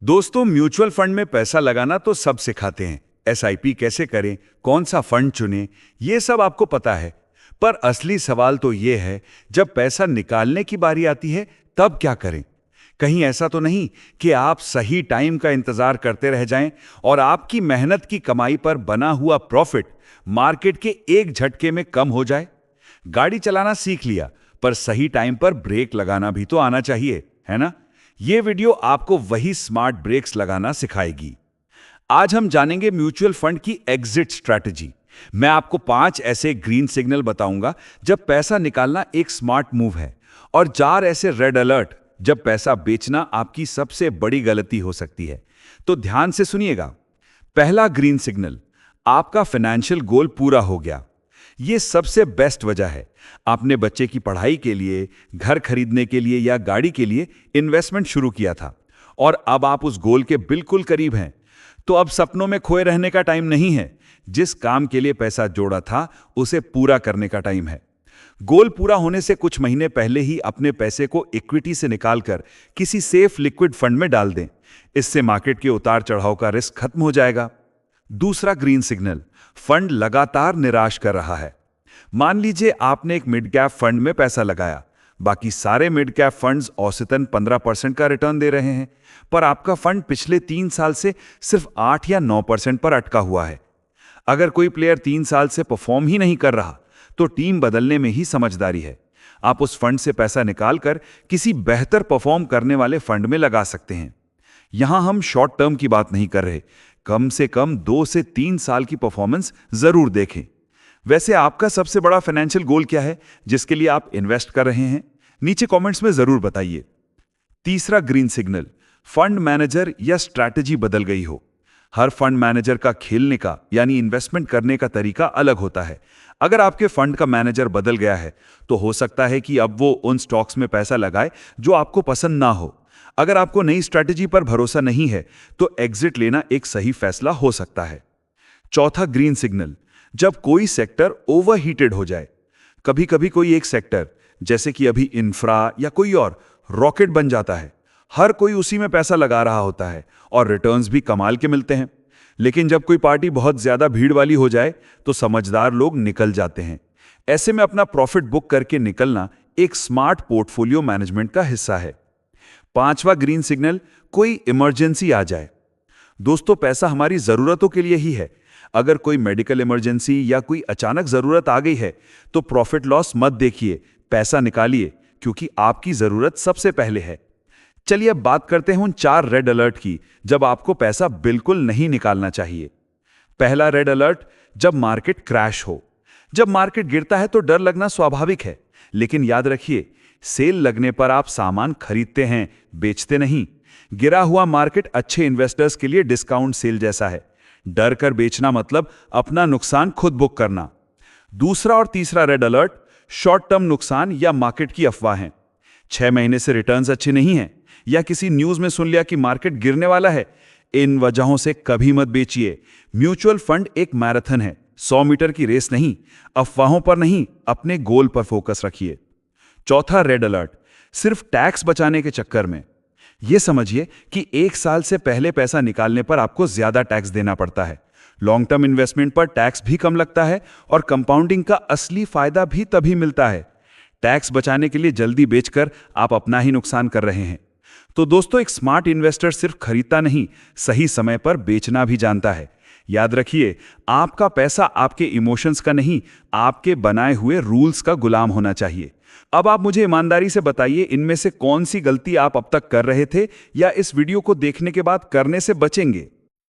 दोस्तों, mutual fund में पैसा लगाना तो सब सिखाते हैं। एसआईपी कैसे करें, कौन सा फंड चुनें, ये सब आपको पता है। पर असली सवाल तो ये है, जब पैसा निकालने की बारी आती है तब क्या करें। कहीं ऐसा तो नहीं कि आप सही टाइम का इंतजार करते रह जाएं और आपकी मेहनत की कमाई पर बना हुआ प्रॉफिट मार्केट के एक झटके में कम हो जाए। गाड़ी चलाना सीख लिया, पर सही टाइम पर ब्रेक लगाना भी तो आना चाहिए, है ना। ये वीडियो आपको वही स्मार्ट ब्रेक्स लगाना सिखाएगी। आज हम जानेंगे म्यूचुअल फंड की एग्जिट स्ट्रैटेजी। मैं आपको 5 ऐसे ग्रीन सिग्नल बताऊंगा जब पैसा निकालना एक स्मार्ट मूव है, और 4 ऐसे रेड अलर्ट जब पैसा बेचना आपकी सबसे बड़ी गलती हो सकती है। तो ध्यान से सुनिएगा। पहला ग्रीन सिग्नल, आपका फाइनेंशियल गोल पूरा हो गया। ये सबसे बेस्ट वजह है। आपने बच्चे की पढ़ाई के लिए, घर खरीदने के लिए या गाड़ी के लिए इन्वेस्टमेंट शुरू किया था और अब आप उस गोल के बिल्कुल करीब हैं। तो अब सपनों में खोए रहने का टाइम नहीं है। जिस काम के लिए पैसा जोड़ा था उसे पूरा करने का टाइम है। गोल पूरा होने से कुछ महीने पहले ही अपने पैसे को इक्विटी से निकालकर किसी सेफ लिक्विड फंड में डाल दें। इससे मार्केट के उतार चढ़ाव का रिस्क खत्म हो जाएगा। दूसरा ग्रीन सिग्नल, फंड लगातार निराश कर रहा है। मान लीजिए आपने एक मिड कैप फंड में पैसा लगाया, बाकी सारे मिड कैप फंड्स औसतन 15% का रिटर्न दे रहे हैं, पर आपका फंड पिछले 3 साल से सिर्फ 8 या 9% पर अटका हुआ है। अगर कोई प्लेयर 3 साल से परफॉर्म ही नहीं कर रहा, तो टीम बदलने में ही समझदारी है। आप उस फंड से पैसा निकालकर किसी बेहतर परफॉर्म करने वाले फंड में लगा सकते हैं। यहां हम शॉर्ट टर्म की बात नहीं कर रहे, कम से कम 2 से 3 साल की परफॉर्मेंस जरूर देखें। वैसे आपका सबसे बड़ा फाइनेंशियल गोल क्या है जिसके लिए आप इन्वेस्ट कर रहे हैं? नीचे कमेंट्स में जरूर बताइए। तीसरा ग्रीन सिग्नल, फंड मैनेजर या स्ट्रैटेजी बदल गई हो। हर फंड मैनेजर का खेलने का यानी इन्वेस्टमेंट करने का तरीका अलग होता है। अगर आपके फंड का मैनेजर बदल गया है तो हो सकता है कि अब वो उन स्टॉक्स में पैसा लगाए जो आपको पसंद ना हो। अगर आपको नई स्ट्रैटेजी पर भरोसा नहीं है तो एग्जिट लेना एक सही फैसला हो सकता है। चौथा ग्रीन सिग्नल, जब कोई सेक्टर ओवरहीटेड हो जाए। कभी कभी कोई एक सेक्टर, जैसे कि अभी इंफ्रा या कोई और, रॉकेट बन जाता है। हर कोई उसी में पैसा लगा रहा होता है और रिटर्न्स भी कमाल के मिलते हैं। लेकिन जब कोई पार्टी बहुत ज्यादा भीड़ वाली हो जाए तो समझदार लोग निकल जाते हैं। ऐसे में अपना प्रॉफिट बुक करके निकलना एक स्मार्ट पोर्टफोलियो मैनेजमेंट का हिस्सा है। पांचवा ग्रीन सिग्नल, कोई इमरजेंसी आ जाए। दोस्तों, पैसा हमारी जरूरतों के लिए ही है। अगर कोई मेडिकल इमरजेंसी या कोई अचानक जरूरत आ गई है तो प्रॉफिट लॉस मत देखिए, पैसा निकालिए, क्योंकि आपकी जरूरत सबसे पहले है। चलिए अब बात करते हैं उन 4 रेड अलर्ट की जब आपको पैसा बिल्कुल नहीं निकालना चाहिए। पहला रेड अलर्ट, जब मार्केट क्रैश हो। जब मार्केट गिरता है तो डर लगना स्वाभाविक है, लेकिन याद रखिए, सेल लगने पर आप सामान खरीदते हैं, बेचते नहीं। गिरा हुआ मार्केट अच्छे इन्वेस्टर्स के लिए डिस्काउंट सेल जैसा है। डर कर बेचना मतलब अपना नुकसान खुद बुक करना। दूसरा और तीसरा रेड अलर्ट, शॉर्ट टर्म नुकसान या मार्केट की अफवाहें। 6 महीने से रिटर्न्स अच्छे नहीं हैं या किसी न्यूज में सुन लिया कि मार्केट गिरने वाला है, इन वजहों से कभी मत बेचिए। म्यूचुअल फंड एक मैराथन है, 100 मीटर की रेस नहीं। अफवाहों पर नहीं, अपने गोल पर फोकस रखिए। चौथा रेड अलर्ट, सिर्फ टैक्स बचाने के चक्कर में। यह समझिए कि 1 साल से पहले पैसा निकालने पर आपको ज्यादा टैक्स देना पड़ता है। लॉन्ग टर्म इन्वेस्टमेंट पर टैक्स भी कम लगता है और कंपाउंडिंग का असली फायदा भी तभी मिलता है। टैक्स बचाने के लिए जल्दी बेचकर आप अपना ही नुकसान कर रहे हैं। तो दोस्तों, एक स्मार्ट इन्वेस्टर सिर्फ खरीदता नहीं, सही समय पर बेचना भी जानता है। याद रखिए, आपका पैसा आपके इमोशंस का नहीं, आपके बनाए हुए रूल्स का गुलाम होना चाहिए। अब आप मुझे ईमानदारी से बताइए, इनमें से कौन सी गलती आप अब तक कर रहे थे या इस वीडियो को देखने के बाद करने से बचेंगे।